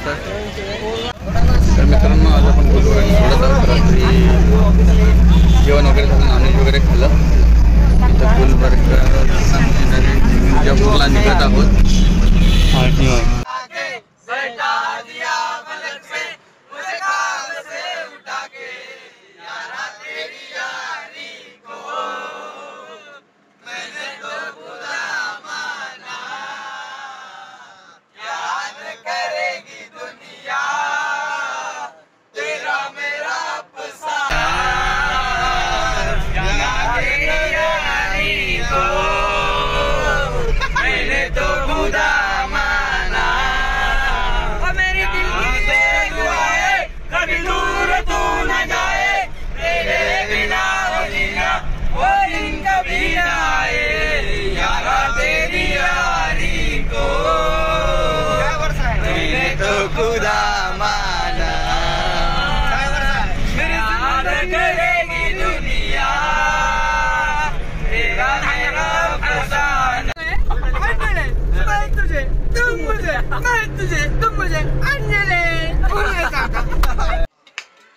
नमस्कार. तर मित्रांनो, आज आपण गुलबर्गा रात्री जेवण वगैरे झालं, नॉनव्हेज वगैरे खाल्लं. इथं गुलबर्गा विजापूरला निघत आहोत.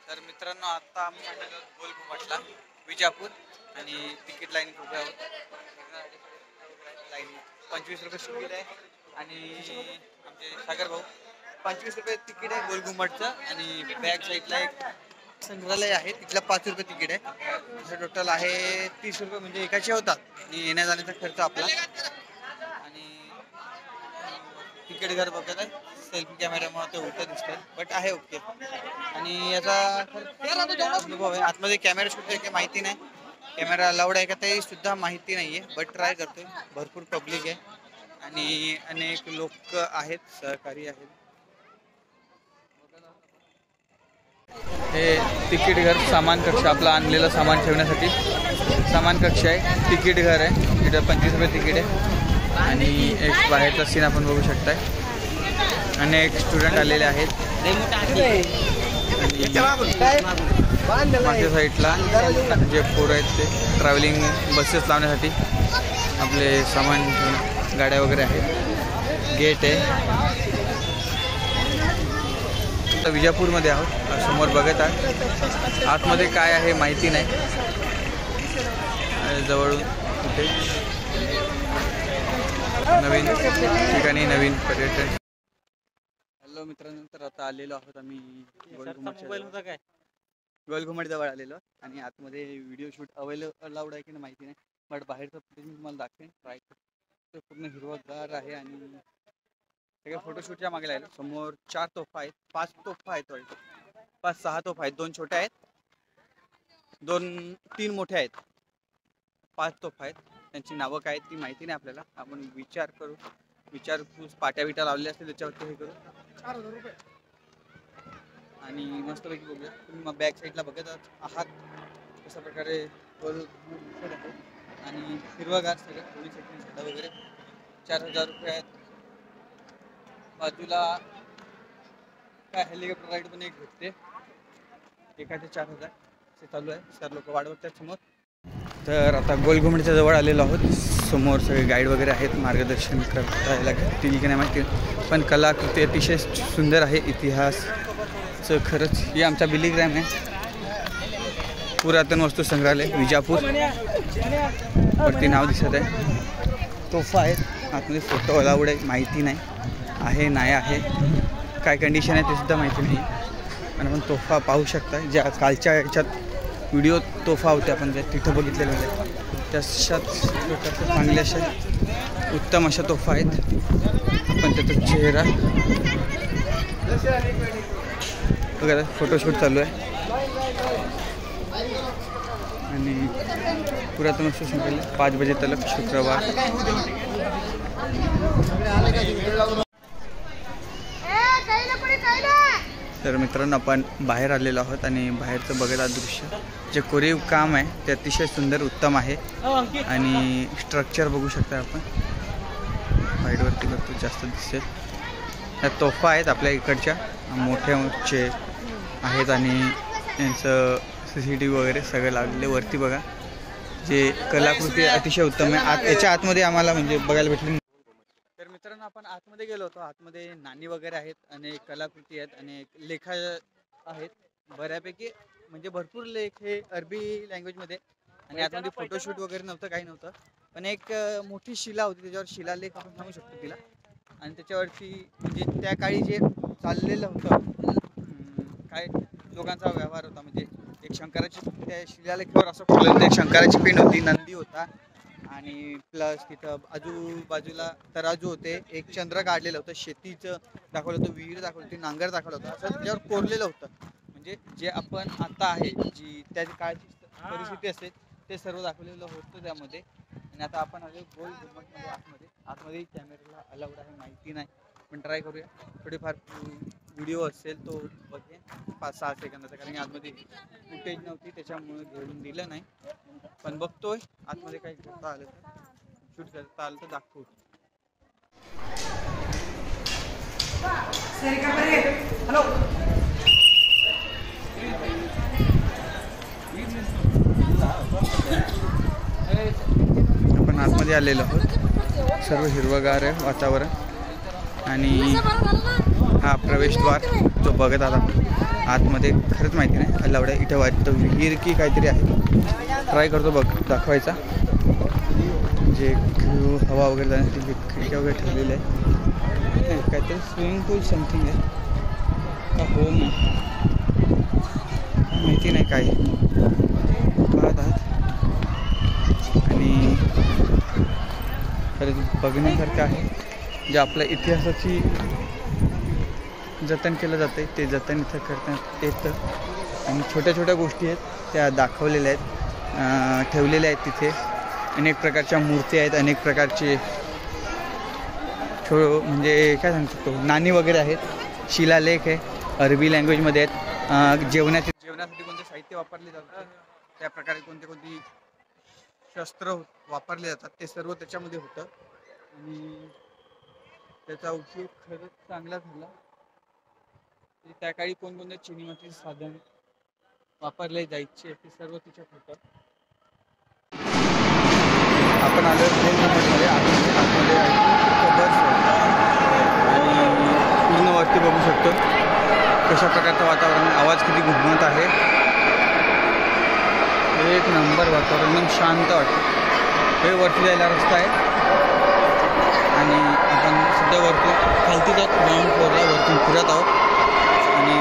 तर मित्रांनो, आता आम्ही गोलघुमटला विजापूर आणि तिकीट लाईन उभे आहोत. लाईन 25 रुपये तिकीट आहे आणि आमचे सागर भाऊ 25 रुपये तिकीट आहे गोलघुमटचं. आणि बॅक साईडला एक संग्रहालय आहे, तिथला 5 रुपये तिकीट आहे. असं टोटल आहे 30 रुपये, म्हणजे एकाचे होतात. आणि येण्या जाण्याचा खर्च आपला. आणि तिकीट घर बघत आहे, सेल्फी कॅमेऱ्यामुळे ते उलट दिसतंय, बट आहे ओके. आणि याचा अनुभव आहे. आतमध्ये कॅमेरा शूट आहे की माहिती नाही, कॅमेरा अलाउड आहे का ते सुद्धा माहिती नाही आहे, बट ट्राय करतोय. भरपूर पब्लिक आहे आणि अनेक लोक आहेत, सहकारी आहेत. हे तिकीट घर सामान कक्ष, आपला आणलेलं सामान ठेवण्यासाठी सामान कक्ष आहे. तिकीट घर आहे, तिथं 25 रुपये तिकीट आहे. आणि एक बाहेरचा सीन आपण बघू शकताय. अनेक स्टुडंट आलेले आहेत. मागच्या साईडला जे पोरं आहेत ते ट्रॅव्हलिंग बसेस लावण्यासाठी आपले सामान गाड्या वगैरे आहेत. गेट आहे. आता विजापूरमध्ये आहोत, समोर बघत आहे. आतमध्ये काय आहे माहिती नाही, जवळून कुठे नवीन ठिकाणी नवीन पर्यटन. हॅलो मित्रांनो, तर आता आलेलो आहोत आम्ही गोलघुमट जवळ आलेलो. आणि आतमध्ये व्हिडिओ शूट अलाउड आहे की नाही माहिती नाही, बट बाहेरचं फुटेज मी तुम्हाला दाखवेन. ट्राय करतो. पूर्ण हिरवगार आहे आणि सगळ्या फोटोशूटच्या मागे लागलो. समोर 4 तोफा आहेत, 5 तोफा आहेत, 5-6 तोफा आहेत. 2 छोट्या आहेत, 2-3 मोठ्या आहेत. 5 तोफा आहेत. त्यांची नावं काय आहेत ती माहिती नाही आपल्याला. आपण विचार करू, विचारपूस पाट्या बिट्या लावलेल्या असतील त्याच्यावरती हे करू. 4,000 रुपये. आणि मस्तपैकी बघूया. तुम्ही मग बॅक साईडला बघत आहात कशा प्रकारे दिसत आहे. आणि हिरवागार सगळं पोलीस झाडं वगैरे. 4,000 रुपये आहेत. बाजूला काय हेलिकॉप्टर राईड पण एक भेटते, एकाचे 4,000 असे चालू आहे. 4 लोक वाढ बघतात समोर. तर आता गोलघुमटच्या जवळ आलेलो आहोत. समोर सगळे गाईड वगैरे आहेत, मार्गदर्शन करायला घेतील की नाही माहिती, पण कलाकृती अतिशय सुंदर आहे. इतिहासचं खरंच हे आमचा बिलिग्रॅम आहे. पुरातन वस्तू संग्रहालय विजापूर वरती नाव दिसत आहे. तोफा आहेत आतमध्ये, फोटो अलाउड आहे माहिती नाही आहे नाही आहे, काय कंडिशन आहे ते सुद्धा माहिती नाही. आणि आपण तोफा पाहू शकता, ज्या कालच्या याच्यात व्हिडिओ तोफा होते आपण त्या तिथं बघितलेलं होते, तशाच प्रकारचे चांगले अशा उत्तम अशा तोफा आहेत. आपण त्याचा चेहरा बघा, फोटोशूट चालू आहे. आणि पुरातन वस्तू संग्रहालय 5 बजे तलक शुक्रवार. तर मित्रांनो, आपण बाहेर आलेलो आहोत आणि बाहेरचं बघत आहात दृश्य. जे कोरीव काम आहे ते अतिशय सुंदर उत्तम आहे. आणि स्ट्रक्चर बघू शकता आपण, साईडवरती बघतो जास्त दिसेल. ह्या तोफा आहेत आपल्या इकडच्या, मोठे आहेत. आणि यांचं CCTV वगैरे सगळं लागले वरती बघा. जे कलाकृती अतिशय उत्तम आहे. याच्या आतमध्ये आम्हाला म्हणजे बघायला भेटली. तर मित्रांनो, आपण आतमध्ये गेलो होतो. आतमध्ये नाणी वगैरे आहेत, अनेक कलाकृती आहेत, अनेक लेखा आहेत बऱ्यापैकी, म्हणजे भरपूर लेख हे अरबी लँग्वेजमध्ये. आणि आतमध्ये फोटोशूट वगैरे नव्हतं, काही नव्हतं, पण एक मोठी शिला होती, त्याच्यावर शिलालेख आपण सांगू शकतो तिला. आणि त्याच्यावरती म्हणजे त्या काळी जे चाललेलं होतं, काय लोकांचा व्यवहार होता, म्हणजे एक शंकराची, त्या शिलालेखावर असं खोललेलं एक शंकराची पिंड होती, नंदी होता, आणि प्लस तिथं आजूबाजूला तराजू होते, एक चंद्र काढलेलं होतं, शेतीचं दाखवलं होतं, विहीर दाखवली होती, नांगर दाखवलं होतं, असं त्याच्यावर कोरलेलं होतं. म्हणजे जे आपण आता आहे, जी त्या काळची परिस्थिती असते ते सर्व दाखवलेलं होतं त्यामध्ये. आणि आता आपण आलो गोल घुमटमध्ये आतमध्ये कॅमेराला अलाउड आहे माहिती नाही, पण ट्राय करूया. थोडीफार व्हिडिओ असेल तो बघेन 5-6 सेकंदाचा, कारण की आतमध्ये फुटेज नव्हती त्याच्यामुळे घेऊन दिलं नाही, पण बघतोय आतमध्ये काही करता आलं तर, शूट करता आलं तर दाखवू. हॅलो, आपण आतमध्ये आलेलो आहोत. सर्व हिरवगार आहे वातावरण, आणि हा प्रवेशद्वार जो बघत आहात आतमध्ये, खरंच माहिती नाही अलाउड आहे इथं, वाटतं विहीर की काहीतरी आहे. ट्राय करतो दाखवायचा, जे हवा वगैरे जाण्यासाठी खिडक्या वगैरे ठेवलेल्या आहे, काहीतरी स्विमिंग पूल समथिंग आहे का हो माहिती नाही काय पाहत आहात. आणि खरंच बघण्यासारखं आहे, जे आपल्या इतिहासाची जतन केलं जातं ते जतन इथं करण्यात येतं. आणि छोट्या छोट्या गोष्टी आहेत त्या दाखवलेल्या आहेत, ठेवलेल्या आहेत तिथे. अनेक प्रकारच्या मूर्ती आहेत, अनेक प्रकारचे म्हणजे काय सांगू शकतो, नाणी वगैरे आहेत, शिलालेख आहे, अरबी लँग्वेजमध्ये आहेत. जेवणासाठी कोणते साहित्य वापरले जातात, त्या प्रकारे कोणती शस्त्र वापरले जातात, ते सर्व त्याच्यामध्ये होतं. आणि त्याचा उपयोग खरंच चांगला झाला. त्या काळी कोणकोणते चिनीमाती साधन वापरले जायचे ते सर्व तिच्यात होतं. आपण आलो मध्ये आतमध्ये बस, आणि पूर्ण वरती बघू शकतो कशा प्रकारचं वातावरण, आवाज किती घुमत आहे, एक नंबर वातावरण, एकदम शांत वाटतं. हे वरती जायला रस्ता आहे, आणि आपण सध्या खालती जात ग्राउंड फ्लोअरला वरती फिरत आहोत. आणि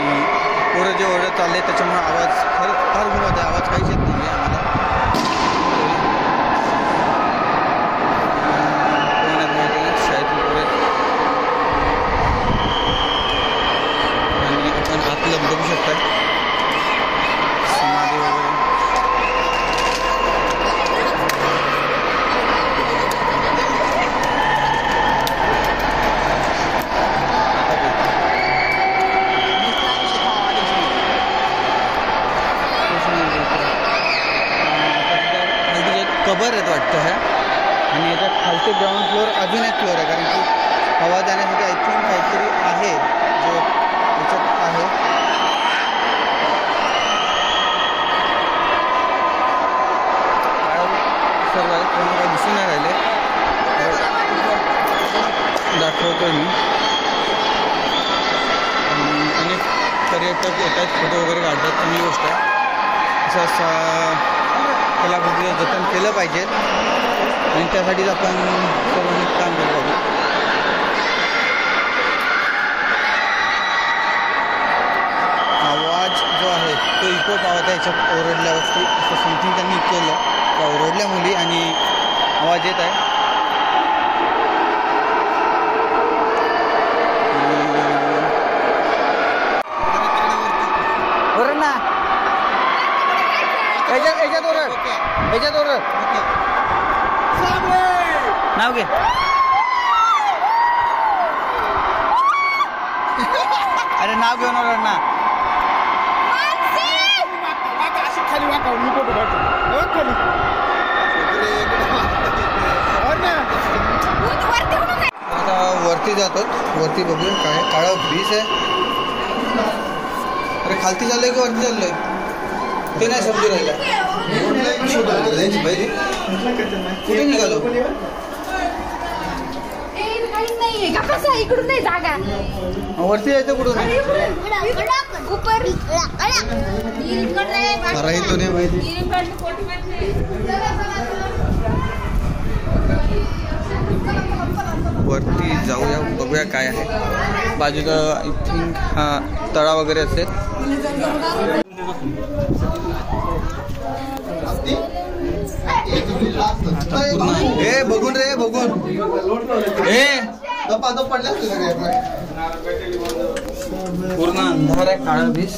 पोरं जे ओरडत चालले त्याच्यामुळे आवाज फार घुमत आहे, आवाज काहीच येत नाही आहे आम्हाला. आणि आपण आतलं बघू शकता समाधी वगैरे. कबर आहेत वाटतं ह्या, आणि याच्या खालचे ग्राउंड फ्लोअर अजून एक फ्लोअर आहे, कारण की हवा जाण्यासाठी आय थिंक काहीतरी आहे जो याच्यात आहे. सर्व आहे, कोण काही दिसून नाही राहिले, दाखवतो मी. अनेक पर्यटक येतात, फोटो वगैरे काढतात, चांगली गोष्ट आहे. असं कलाकृतीचं जतन केलं पाहिजे, आणि त्यासाठीच आपण सर्वांनी काम केलं पाहिजे. आवाज जो आहे तो इको पावत आहे याच्यात ओरडल्यावरती, असं समथिंग त्यांनी केलं त्या ओरडल्या मुली, आणि आवाज येत आहे. ओरड ना, याच्यात ओरड नाव घे. अरे नाव घेऊन ओरड ना. आता वरती जातो, वरती बघूया काय काळं ब्रिज आहे. अरे खालती चाललोय की वरती चाललोय ते नाही समजू राहिला. कुठे निघालो? इकडून नाही जागा वरती यायचं कुठून तो नाही माहिती. वरती जाऊया बघूया काय आहे. बाजूला आय थिंक हा तळा वगैरे असेल. हे बघून रे बघून हे पूर्ण अंधार आहे काळा वीस.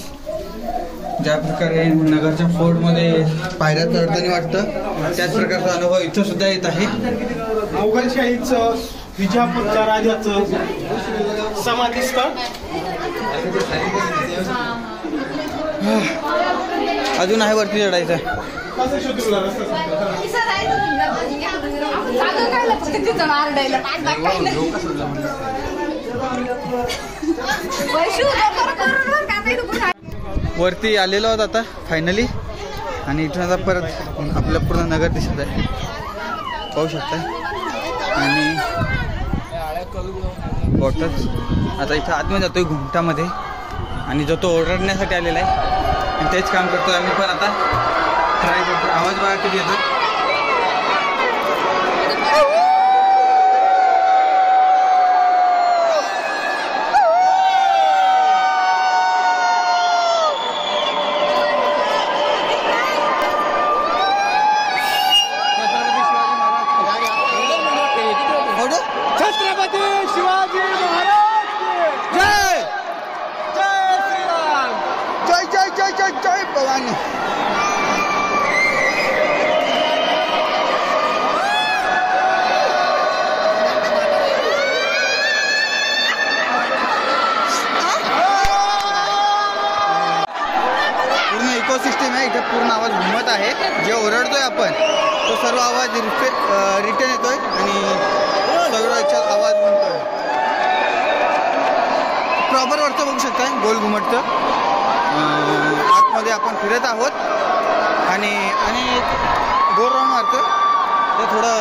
ज्या प्रकारे नगरच्या फोर्ट मध्ये पायऱ्या चढताना वाटतं त्याच प्रकारचा अनुभव इथं सुद्धा येत आहे. मोगलशाहीचं विजापूरच्या राजाचं समाधी स्थळ. अजून आहे वरती चढायचं. वरती आलेलो आहोत आता फायनली. आणि इथून आता परत आपलं पूर्ण नगर दिसत आहे पाहू शकता. आणि बॉटल्स आता इथं आतमध्ये जातोय घुमटामध्ये. आणि जो तो ओरडण्यासाठी आलेला आहे आणि तेच काम करतो आम्ही पण आता. ट्राय करतो. आवाज बघा किती येतो. सिस्टीम आहे इथे. पूर्ण आवाज घुमत आहे. जे ओरडतोय आपण तो सर्व आवाज रिटर्न येतोय आणि सर्व याच्यात आवाज घुमतोय. प्रॉपर वरचं बघू शकताय गोल घुमटचं. आतमध्ये आपण फिरत आहोत आणि गोल राऊंड मारतोय. ते थोडं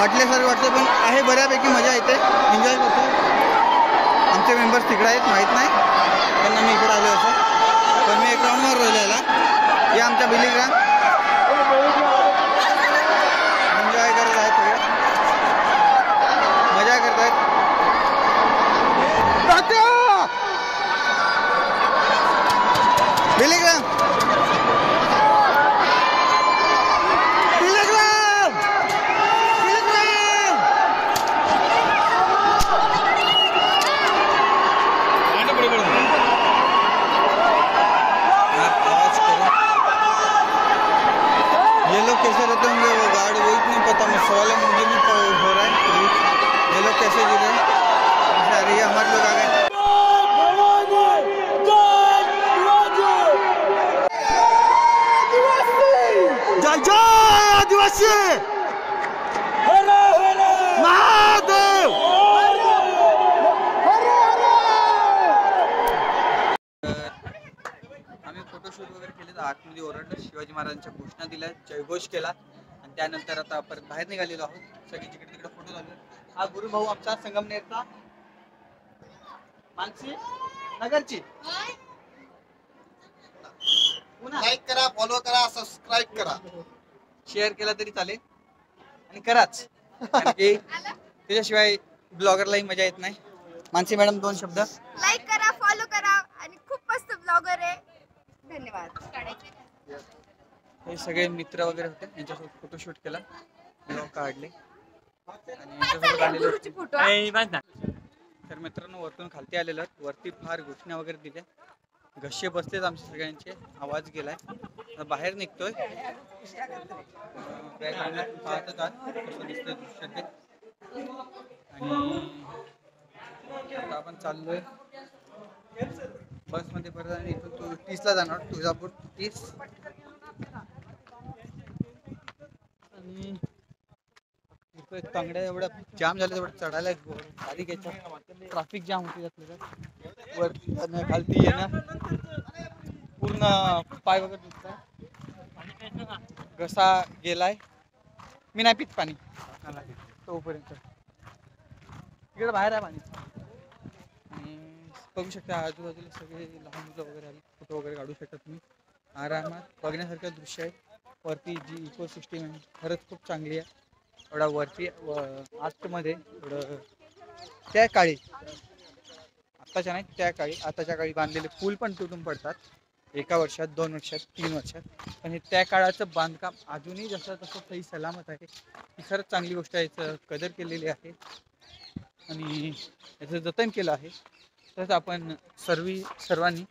हटल्यासारखं वाटतं पण आहे. बऱ्यापैकी मजा येते. एन्जॉय करतो. आमचे मेंबर्स तिकडे आहेत माहीत नाही त्यांना मी इकडे आलो असं. पण मी एक राऊंड मारून राहिलेला. हे आमच्या बिलीग्राम एन्जॉय करत आहेत. सगळं मजा करत आहेत. बिलीग्राम कैसे रहते होंगे वो गार्ड वही नहीं पता. मैं सवाल मुझे नहीं हो रहा है. ये लोग कैसे जी रहे हैं. अरे ये हमारे लोग आ गए. जय जय आदिवासी महादेव. आम्ही फोटोशूट वगैरे केले तर आतमध्ये ओरडलं. शिवाजी महाराजांच्या घोषणा दिल्या. जयघोष केला आणि त्यानंतर आता परत बाहेर निघालेलो आहोत. सगळे जिकडे तिकडे फोटो झाले. हा गुरुभाऊ आमचा संगमनेरचा मानसी नगरची. लाईक करा, फॉलो करा, सबस्क्राईब करा. शेअर केला तरी चालेल आणि कराच. त्याच्याशिवाय ब्लॉगरलाही मजा येत नाही. मानसी मॅडम दोन शब्द. लाईक करा, फॉलो करा आणि खूप मस्त ब्लॉगर आहे. धन्यवाद. हे सगळे मित्र वगैरे होते. यांच्यासोबत फोटोशूट केला. ब्लॉग काढले आणि यांच्यासोबत आलेले. तर मित्रांनो वरतून खालती आलेलं. वरती फार घोषणा वगैरे दिल्या. घसे बसलेत आमचे सगळ्यांचे. आवाज गेलाय. बाहेर निघतोय. आणि आपण चाललोय बसमध्ये परत. आणि इथून तू 30ला जाणार. तुळजापूर 30. आणि तांगड्या एवढ्या जाम झाल्या. तेवढं चढायला गाडी घ्यायच्या. ट्रॅफिक जाम होती त्यातलं. वरती जाणं खालती येणं. पूर्ण पाय वगैरे दिसतात. घसा गेलाय. मी नाही पित पाणी तोपर्यंत. तिकडे बाहेर आहे पाणी. आणि बघू शकता आजूबाजूला सगळे लहान मुलं वगैरे आले, फोटो वगैरे काढू शकता तुम्ही. आरामात बघण्यासारखं दृश्य आहे. वरती जी इकोसिस्टीम आहे खरंच खूप चांगली आहे. एवढा वरती आतमध्ये एवढं त्या काळी, आत्ताच्या नाही त्या काळी, आताच्या काळी बांधलेले पूल पण तुटून पडतात 1 वर्षात, 2 वर्षात, 3 वर्षात. पण हे त्या काळाचं बांधकाम अजूनही जसं तसं सही सलामत आहे. ही खरंच चांगली गोष्ट आहे. याचं कदर केलेली आहे आणि याचं जतन केलं आहे. तसंच आपण सर्वांनी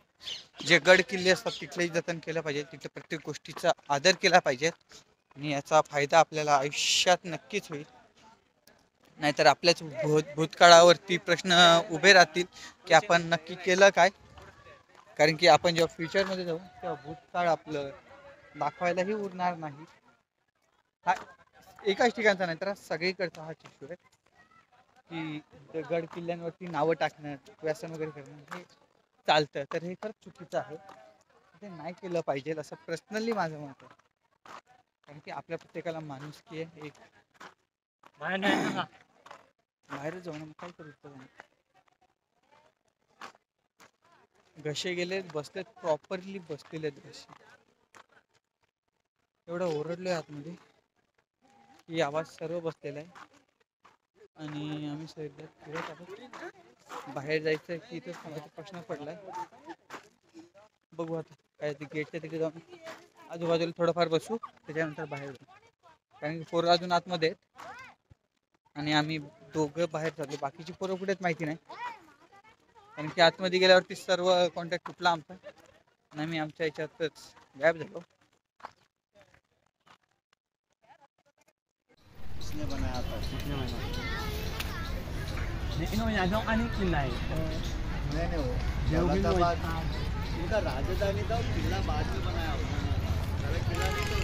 जे गड किल्ले असतात तिथलेही जतन केलं पाहिजे. तिथल्या प्रत्येक गोष्टीचा आदर केला पाहिजे आणि याचा फायदा आपल्याला आयुष्यात नक्कीच होईल. नाहीतर आपल्याच भूतकाळावरती प्रश्न उभे राहतील की आपण नक्की केलं काय. कारण की आपण जेव्हा फ्युचरमध्ये जाऊ तेव्हा भूतकाळ आपलं दाखवायलाही उरणार नाही. हा एकाच ठिकाणचा नाही तर सगळीकडचा हा इश्यू आहे की गड किल्ल्यांवरती नावं टाकणं, व्यसन वगैरे करणं हे चालतं. तर हे खरंच चुकीचं आहे. ते नाही केलं पाहिजे असं पर्सनली माझं मत आहे. कारण की आपल्या प्रत्येकाला माणुसकी आहे. एक बाहेर जाऊन मग काय करू शकतो. घसे गेले बसलेत, प्रॉपरली बसलेले आहेत घसे. एवढं ओरडलोय आतमध्ये की आवाज सर्व बसलेला आहे. आणि आम्ही सगळे फिरत आहोत. बाहेर जायचं की इथं थांबायचा प्रश्न पडलाय. बघू आता काय ते गेटच्या तिथे जाऊन आजूबाजूला थोडंफार बसू, त्याच्यानंतर बाहेर जाऊ. कारण की पोरं अजून आतमध्ये आहेत आणि आम्ही दोघं बाहेर चाललो. बाकीची पोरं कुठे आहेत माहिती नाही. कारण की आतमध्ये गेल्यावरती सर्व कॉन्टॅक्ट तुटला आमचा आणि आम्ही आमच्या ह्याच्यातच गायब झालो. किसने बनाया था? मैंने वो दौलताबाद इनका राजधानी था, किला बाद में बनाया होता है. किला नहीं तो